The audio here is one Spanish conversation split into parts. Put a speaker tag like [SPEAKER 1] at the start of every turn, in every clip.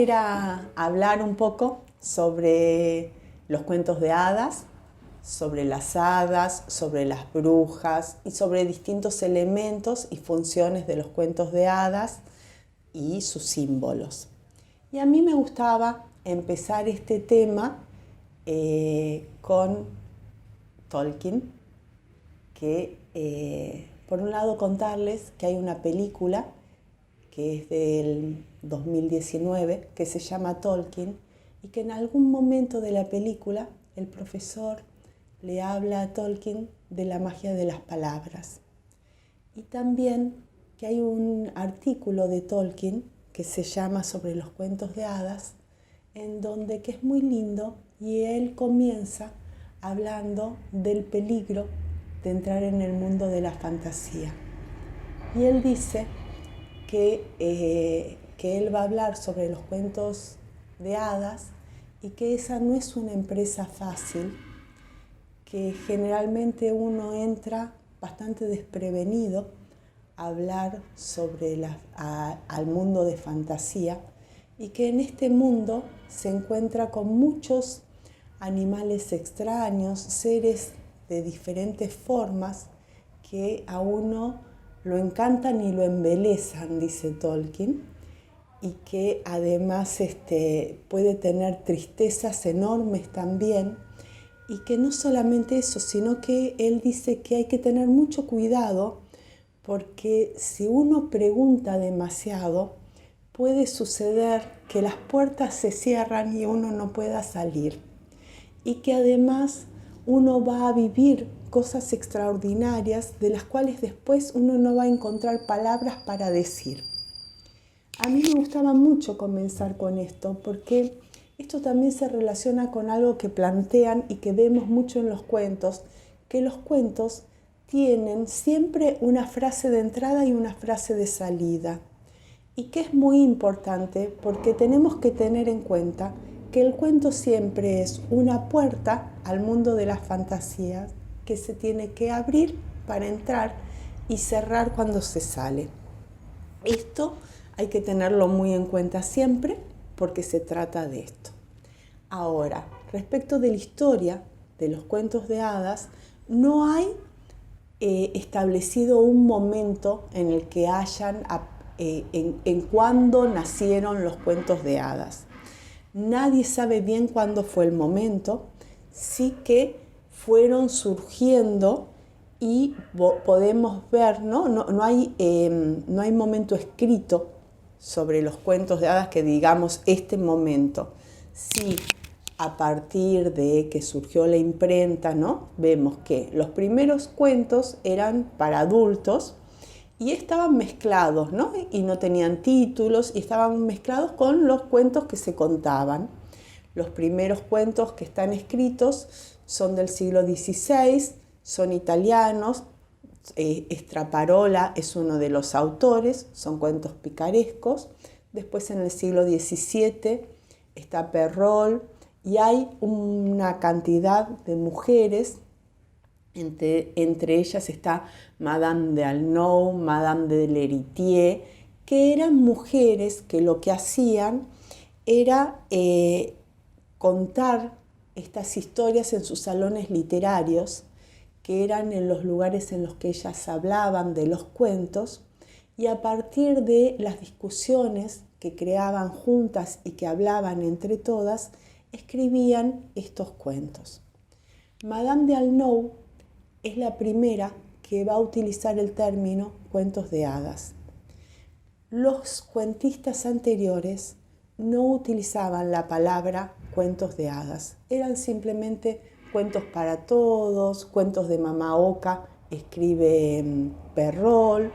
[SPEAKER 1] era hablar un poco sobre los cuentos de hadas, sobre las brujas y sobre distintos elementos y funciones de los cuentos de hadas y sus símbolos. Y a mí me gustaba empezar este tema con Tolkien, que por un lado contarles que hay una película que es del 2019 que se llama Tolkien y que en algún momento de la película el profesor le habla a Tolkien de la magia de las palabras. Y también que hay un artículo de Tolkien que se llama Sobre los cuentos de hadas, en donde que es muy lindo y él comienza hablando del peligro de entrar en el mundo de la fantasía. Y él dice que él va a hablar sobre los cuentos de hadas y que esa no es una empresa fácil, que generalmente uno entra bastante desprevenido a hablar sobre al mundo de fantasía y que en este mundo se encuentra con muchos animales extraños, seres de diferentes formas que a uno lo encantan y lo embelezan, dice Tolkien, y que además puede tener tristezas enormes también, y que no solamente eso, sino que él dice que hay que tener mucho cuidado porque si uno pregunta demasiado, puede suceder que las puertas se cierran y uno no pueda salir. Y que además uno va a vivir cosas extraordinarias de las cuales después uno no va a encontrar palabras para decir. A mí me gustaba mucho comenzar con esto porque esto también se relaciona con algo que plantean y que vemos mucho en los cuentos, que los cuentos tienen siempre una frase de entrada y una frase de salida. Y que es muy importante porque tenemos que tener en cuenta que el cuento siempre es una puerta al mundo de las fantasías que se tiene que abrir para entrar y cerrar cuando se sale. Esto hay que tenerlo muy en cuenta siempre porque se trata de esto. Ahora, respecto de la historia de los cuentos de hadas, no hay establecido un momento en el que hayan en cuándo nacieron los cuentos de hadas. Nadie sabe bien cuándo fue el momento, sí que fueron surgiendo y podemos ver, no hay momento escrito sobre los cuentos de hadas que digamos este momento. Sí, a partir de que surgió la imprenta, ¿no? Vemos que los primeros cuentos eran para adultos y estaban mezclados, ¿no? Y no tenían títulos y estaban mezclados con los cuentos que se contaban. Los primeros cuentos que están escritos son del siglo XVI, son italianos. Straparola es uno de los autores, son cuentos picarescos. Después en el siglo XVII está Perrault y hay una cantidad de mujeres. Entre ellas está Madame de Aulnoy, Madame de l'Héritier, que eran mujeres que lo que hacían era contar estas historias en sus salones literarios, que eran en los lugares en los que ellas hablaban de los cuentos, y a partir de las discusiones que creaban juntas y que hablaban entre todas, escribían estos cuentos. Madame de Aulnoy es la primera que va a utilizar el término cuentos de hadas. Los cuentistas anteriores no utilizaban la palabra cuentos de hadas, eran simplemente cuentos para todos, cuentos de Mamá Oca, escribe Perrault,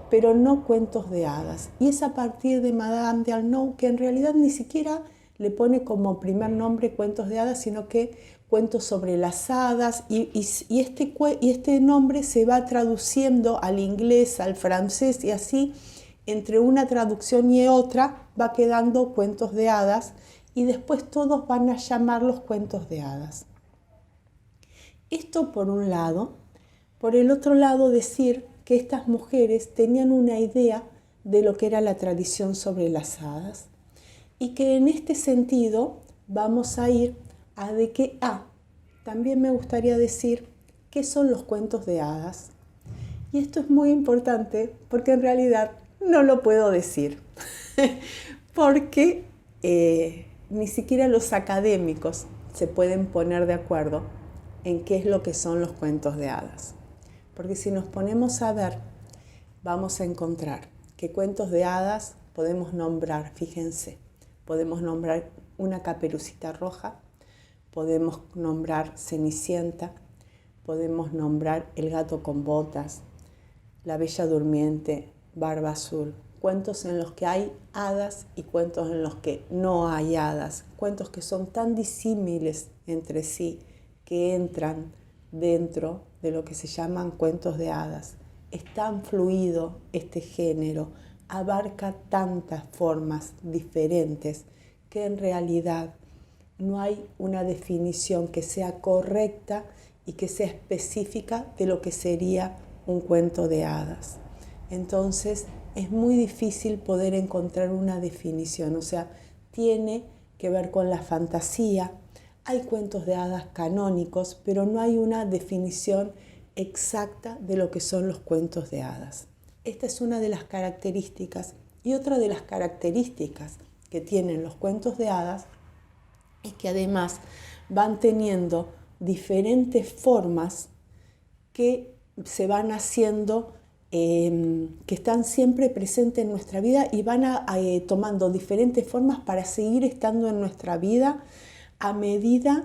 [SPEAKER 1] pero no cuentos de hadas. Y es a partir de Madame de Aulnoy que en realidad ni siquiera le pone como primer nombre cuentos de hadas, sino que cuentos sobre las hadas, y este nombre se va traduciendo al inglés, al francés, y así entre una traducción y otra va quedando cuentos de hadas, y después todos van a llamarlos cuentos de hadas. Esto por un lado. Por el otro lado, decir que estas mujeres tenían una idea de lo que era la tradición sobre las hadas Y que en este sentido vamos a ir a de que, también me gustaría decir qué son los cuentos de hadas. Y esto es muy importante porque en realidad no lo puedo decir, porque ni siquiera los académicos se pueden poner de acuerdo en qué es lo que son los cuentos de hadas. Porque si nos ponemos a ver, vamos a encontrar que cuentos de hadas podemos nombrar, fíjense, podemos nombrar una Caperucita Roja, podemos nombrar Cenicienta, podemos nombrar El gato con botas, La Bella Durmiente, Barba Azul, cuentos en los que hay hadas y cuentos en los que no hay hadas, cuentos que son tan disímiles entre sí que entran dentro de lo que se llaman cuentos de hadas. Es tan fluido este género, abarca tantas formas diferentes que en realidad no hay una definición que sea correcta y que sea específica de lo que sería un cuento de hadas. Entonces es muy difícil poder encontrar una definición, o sea, tiene que ver con la fantasía. Hay cuentos de hadas canónicos, pero no hay una definición exacta de lo que son los cuentos de hadas. Esta es una de las características, y otra de las características que tienen los cuentos de hadas es que además van teniendo diferentes formas que se van haciendo, que están siempre presentes en nuestra vida y van tomando diferentes formas para seguir estando en nuestra vida a medida,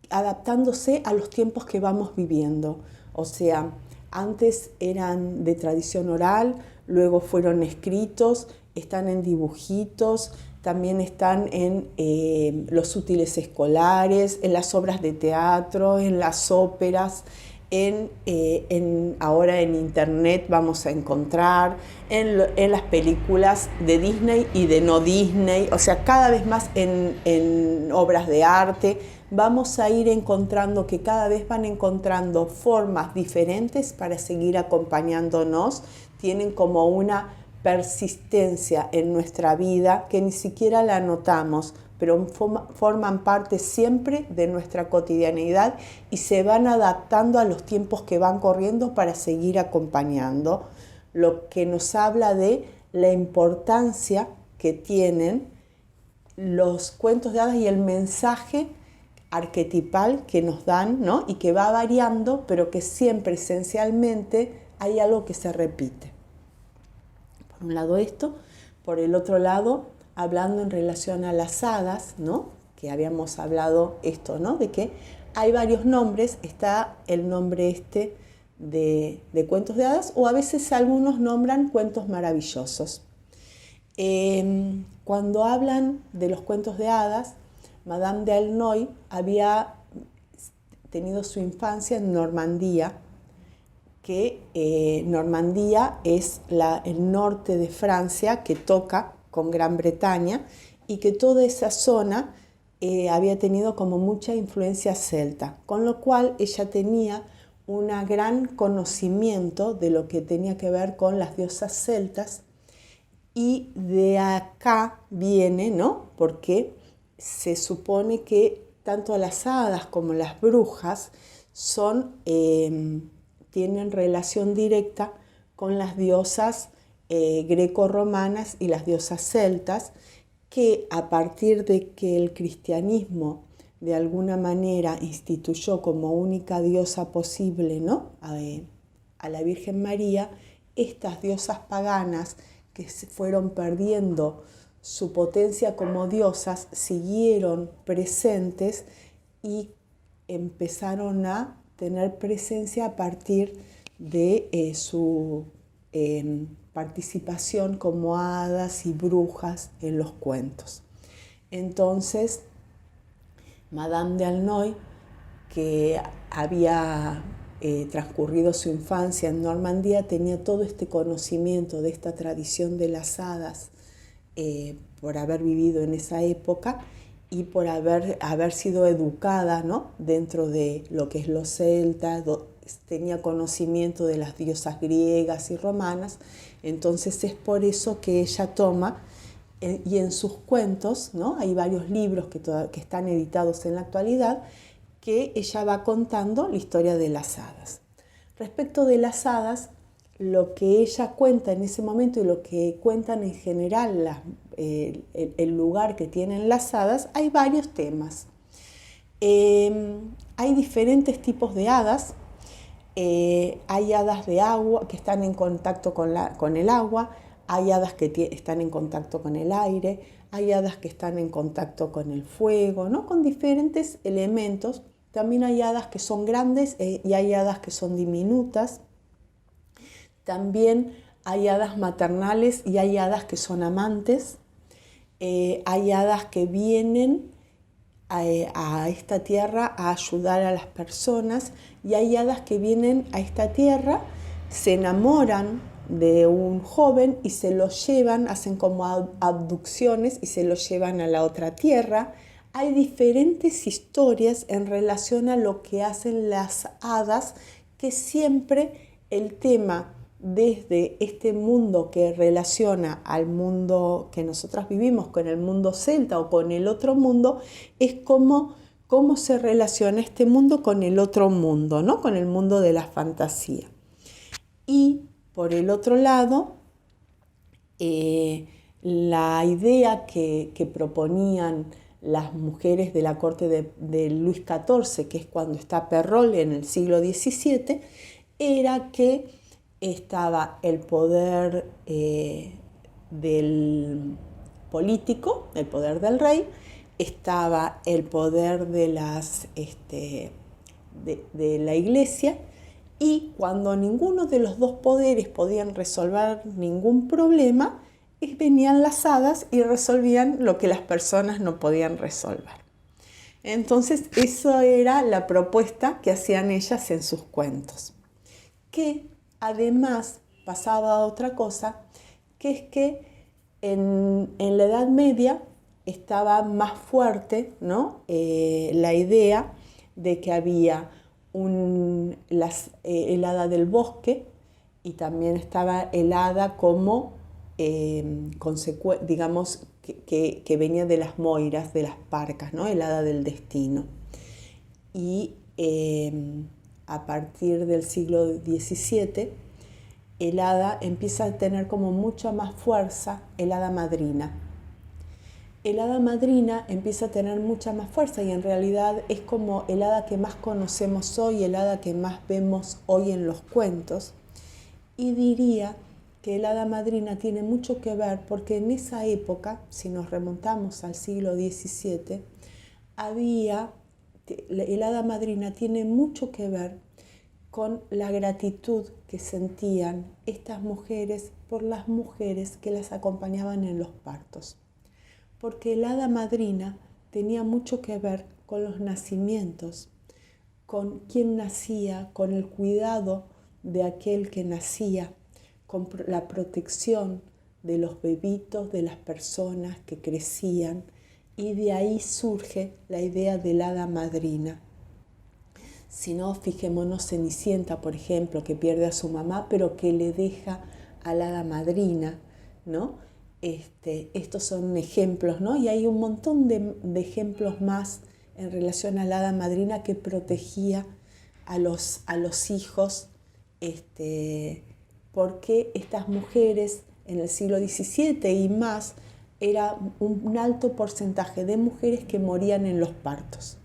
[SPEAKER 1] adaptándose a los tiempos que vamos viviendo. O sea, antes eran de tradición oral, luego fueron escritos, están en dibujitos, también están en los útiles escolares, en las obras de teatro, en las óperas, ahora en internet vamos a encontrar, en las películas de Disney y de no Disney, o sea, cada vez más en obras de arte. Vamos a ir encontrando que cada vez van encontrando formas diferentes para seguir acompañándonos. Tienen como una persistencia en nuestra vida que ni siquiera la notamos, pero forman parte siempre de nuestra cotidianidad y se van adaptando a los tiempos que van corriendo para seguir acompañando, lo que nos habla de la importancia que tienen los cuentos de hadas y el mensaje arquetipal que nos dan, ¿no? Y que va variando, pero que siempre esencialmente hay algo que se repite. Por un lado esto, por el otro lado, hablando en relación a las hadas, ¿no? Que habíamos hablado esto, ¿no? De que hay varios nombres, está el nombre de cuentos de hadas, o a veces algunos nombran cuentos maravillosos. Cuando hablan de los cuentos de hadas, Madame de Aulnoy había tenido su infancia en Normandía, que Normandía es el norte de Francia que toca con Gran Bretaña y que toda esa zona había tenido como mucha influencia celta, con lo cual ella tenía un gran conocimiento de lo que tenía que ver con las diosas celtas, y de acá viene, ¿no? Porque se supone que tanto las hadas como las brujas tienen relación directa con las diosas greco-romanas y las diosas celtas, que a partir de que el cristianismo de alguna manera instituyó como única diosa posible, ¿no? a la Virgen María, estas diosas paganas que se fueron perdiendo su potencia como diosas siguieron presentes y empezaron a tener presencia a partir de su participación como hadas y brujas en los cuentos. Entonces, Madame de Aulnoy, que había transcurrido su infancia en Normandía, tenía todo este conocimiento de esta tradición de las hadas por haber vivido en esa época y por haber sido educada, ¿no? Dentro de lo que es los celtas, tenía conocimiento de las diosas griegas y romanas. Entonces es por eso que ella toma y en sus cuentos, ¿no? Hay varios libros que están editados en la actualidad, que ella va contando la historia de las hadas. Respecto de las hadas, lo que ella cuenta en ese momento y lo que cuentan en general el lugar que tienen las hadas, hay varios temas. Hay diferentes tipos de hadas. Hay hadas de agua que están en contacto con el agua, hay hadas que están en contacto con el aire, hay hadas que están en contacto con el fuego, ¿no? Con diferentes elementos. También hay hadas que son grandes y hay hadas que son diminutas. También hay hadas maternales y hay hadas que son amantes. Hay hadas que vienen a esta tierra a ayudar a las personas y hay hadas que vienen a esta tierra, se enamoran de un joven y se lo llevan, hacen como abducciones y se lo llevan a la otra tierra. Hay diferentes historias en relación a lo que hacen las hadas, que siempre el tema desde este mundo que relaciona al mundo que nosotras vivimos con el mundo celta o con el otro mundo, es cómo se relaciona este mundo con el otro mundo, ¿no? Con el mundo de la fantasía. Y por el otro lado, la idea que proponían las mujeres de la corte de Luis XIV, que es cuando está Perrol en el siglo XVII, era que estaba el poder del político, el poder del rey, estaba el poder de la iglesia, y cuando ninguno de los dos poderes podían resolver ningún problema, venían las hadas y resolvían lo que las personas no podían resolver. Entonces, eso era la propuesta que hacían ellas en sus cuentos. Que además pasaba otra cosa, que es que en la Edad Media estaba más fuerte, ¿no? La idea de que había el hada del bosque, y también estaba el hada como digamos que venía de las moiras, de las parcas, ¿no? El hada del destino. Y a partir del siglo XVII, el hada empieza a tener como mucha más fuerza el hada madrina. El hada madrina empieza a tener mucha más fuerza y en realidad es como el hada que más conocemos hoy, el hada que más vemos hoy en los cuentos. Y diría que el hada madrina tiene mucho que ver porque en esa época, si nos remontamos al siglo XVII, el hada madrina tiene mucho que ver con la gratitud que sentían estas mujeres por las mujeres que las acompañaban en los partos. Porque el hada madrina tenía mucho que ver con los nacimientos, con quién nacía, con el cuidado de aquel que nacía, con la protección de los bebitos, de las personas que crecían, y de ahí surge la idea del hada madrina. Si no, fijémonos Cenicienta, por ejemplo, que pierde a su mamá, pero que le deja a la hada madrina, ¿no? Estos son ejemplos, ¿no? Y hay un montón de ejemplos más en relación a la hada madrina que protegía a los hijos, porque estas mujeres en el siglo XVII y más era un alto porcentaje de mujeres que morían en los partos.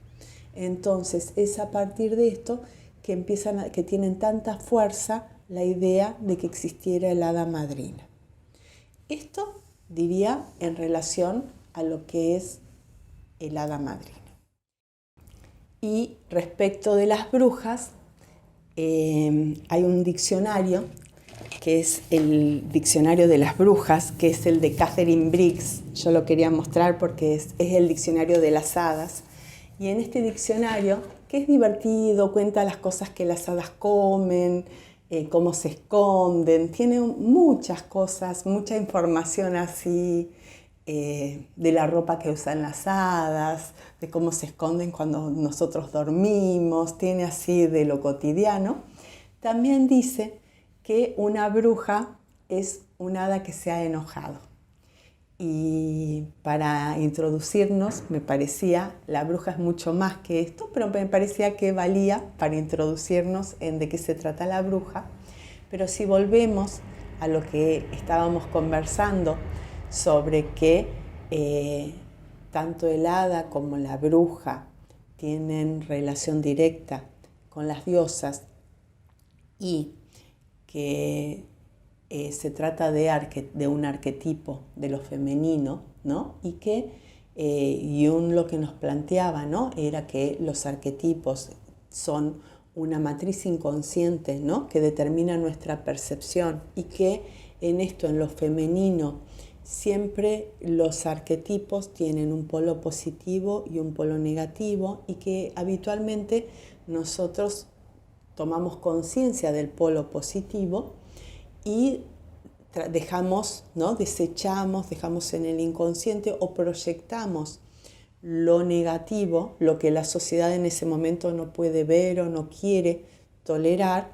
[SPEAKER 1] Entonces es a partir de esto que tienen tanta fuerza la idea de que existiera el hada madrina. Esto diría en relación a lo que es el hada madrina. Y respecto de las brujas, hay un diccionario que es el diccionario de las brujas, que es el de Catherine Briggs. Yo lo quería mostrar porque es el diccionario de las hadas. Y en este diccionario, que es divertido, cuenta las cosas que las hadas comen, cómo se esconden, tiene muchas cosas, mucha información así de la ropa que usan las hadas, de cómo se esconden cuando nosotros dormimos, tiene así de lo cotidiano. También dice que una bruja es una hada que se ha enojado. Y para introducirnos, me parecía, la bruja es mucho más que esto, pero me parecía que valía para introducirnos en de qué se trata la bruja. Pero si volvemos a lo que estábamos conversando sobre que tanto el hada como la bruja tienen relación directa con las diosas y que se trata de un arquetipo de lo femenino, ¿no? Y que Jung lo que nos planteaba, ¿no? Era que los arquetipos son una matriz inconsciente, ¿no? Que determina nuestra percepción y que en esto, en lo femenino, siempre los arquetipos tienen un polo positivo y un polo negativo y que habitualmente nosotros tomamos conciencia del polo positivo y dejamos, ¿no? Desechamos, dejamos en el inconsciente o proyectamos lo negativo, lo que la sociedad en ese momento no puede ver o no quiere tolerar.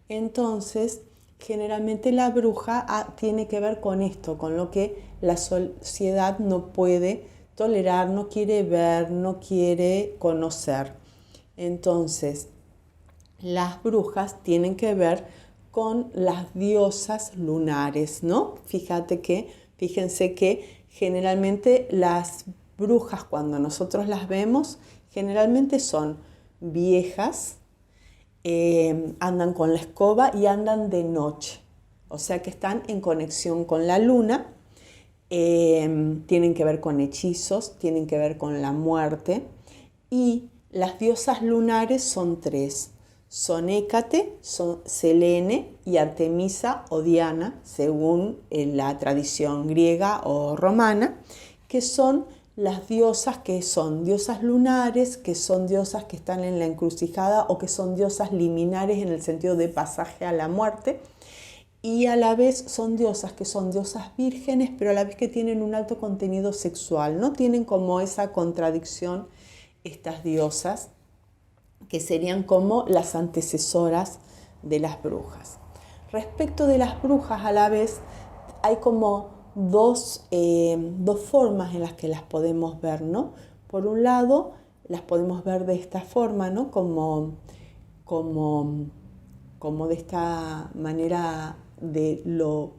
[SPEAKER 1] Entonces, generalmente la bruja tiene que ver con esto, con lo que la sociedad no puede tolerar, no quiere ver, no quiere conocer. Entonces, las brujas tienen que ver con las diosas lunares, ¿no? Fíjense que generalmente las brujas, cuando nosotros las vemos, generalmente son viejas, andan con la escoba y andan de noche, o sea que están en conexión con la luna, tienen que ver con hechizos, tienen que ver con la muerte, y las diosas lunares son tres. Son Hécate, son Selene y Artemisa o Diana, según la tradición griega o romana, que son las diosas que son diosas lunares, que son diosas que están en la encrucijada o que son diosas liminares en el sentido de pasaje a la muerte, y a la vez son diosas que son diosas vírgenes, pero a la vez que tienen un alto contenido sexual, ¿no? Tienen como esa contradicción estas diosas, que serían como las antecesoras de las brujas. Respecto de las brujas, a la vez, hay como dos formas en las que las podemos ver, ¿no? Por un lado, las podemos ver de esta forma, ¿no? Como de esta manera de lo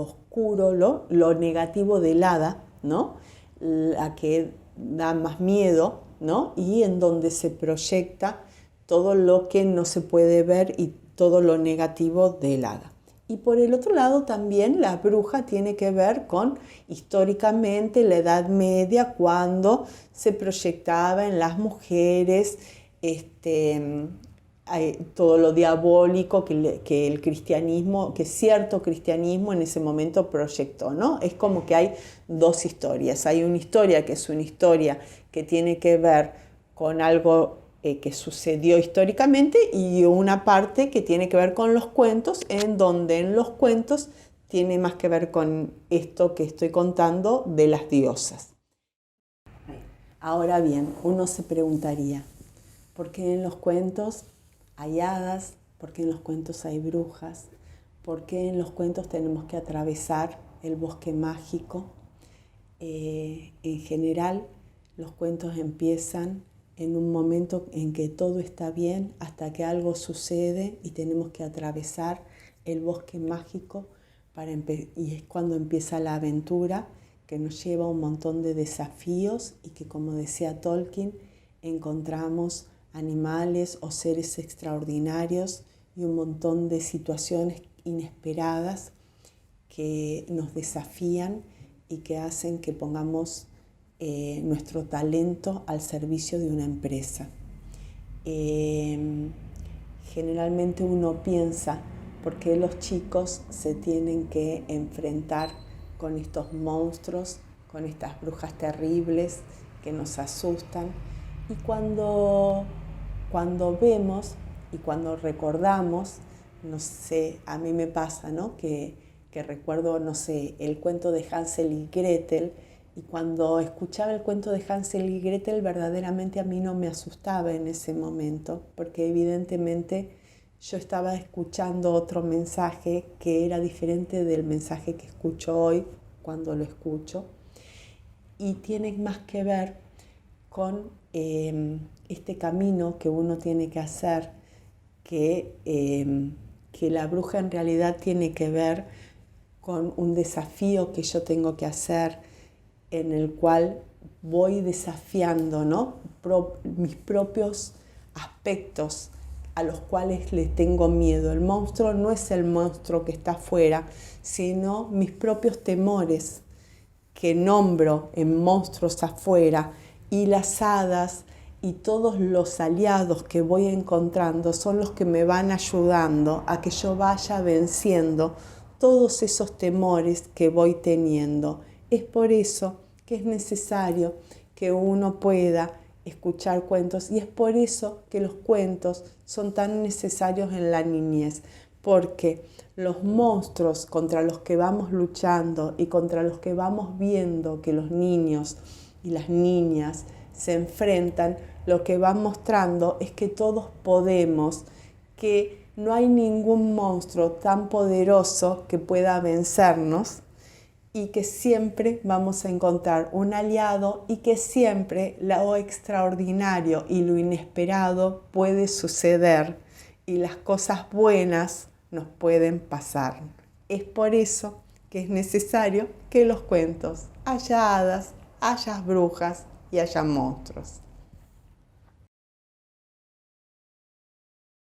[SPEAKER 1] oscuro, lo negativo del hada, ¿no? La que da más miedo, ¿no? Y en donde se proyecta todo lo que no se puede ver y todo lo negativo del hada. Y por el otro lado también la bruja tiene que ver con históricamente la Edad Media, cuando se proyectaba en las mujeres todo lo diabólico que el cristianismo, que cierto cristianismo en ese momento proyectó, ¿no? Es como que hay dos historias. Hay una historia que es una historia que tiene que ver con algo que sucedió históricamente, y una parte que tiene que ver con los cuentos, en donde en los cuentos tiene más que ver con esto que estoy contando de las diosas. Ahora bien, uno se preguntaría, ¿por qué en los cuentos hay hadas? ¿Por qué en los cuentos hay brujas? ¿Por qué en los cuentos tenemos que atravesar el bosque mágico? En general, los cuentos empiezan en un momento en que todo está bien, hasta que algo sucede y tenemos que atravesar el bosque mágico y es cuando empieza la aventura, que nos lleva a un montón de desafíos y que, como decía Tolkien, encontramos animales o seres extraordinarios y un montón de situaciones inesperadas que nos desafían y que hacen que pongamos nuestro talento al servicio de una empresa. Generalmente uno piensa, ¿por qué los chicos se tienen que enfrentar con estos monstruos, con estas brujas terribles que nos asustan? Y cuando vemos y cuando recordamos, no sé, a mí me pasa, ¿no? Que recuerdo, no sé, el cuento de Hansel y Gretel, y cuando escuchaba el cuento de Hansel y Gretel, verdaderamente a mí no me asustaba en ese momento, porque evidentemente yo estaba escuchando otro mensaje que era diferente del mensaje que escucho hoy cuando lo escucho. y tiene más que ver con este camino que uno tiene que hacer, que la bruja en realidad tiene que ver con un desafío que yo tengo que hacer, en el cual voy desafiando, ¿no? Mis propios aspectos a los cuales le tengo miedo. El monstruo no es el monstruo que está afuera, sino mis propios temores que nombro en monstruos afuera, y las hadas y todos los aliados que voy encontrando son los que me van ayudando a que yo vaya venciendo todos esos temores que voy teniendo. Es por eso que es necesario que uno pueda escuchar cuentos, y es por eso que los cuentos son tan necesarios en la niñez, porque los monstruos contra los que vamos luchando y contra los que vamos viendo que los niños y las niñas se enfrentan, lo que van mostrando es que todos podemos, que no hay ningún monstruo tan poderoso que pueda vencernos, y que siempre vamos a encontrar un aliado, y que siempre lo extraordinario y lo inesperado puede suceder y las cosas buenas nos pueden pasar. Es por eso que es necesario que los cuentos haya hadas, haya brujas y haya monstruos.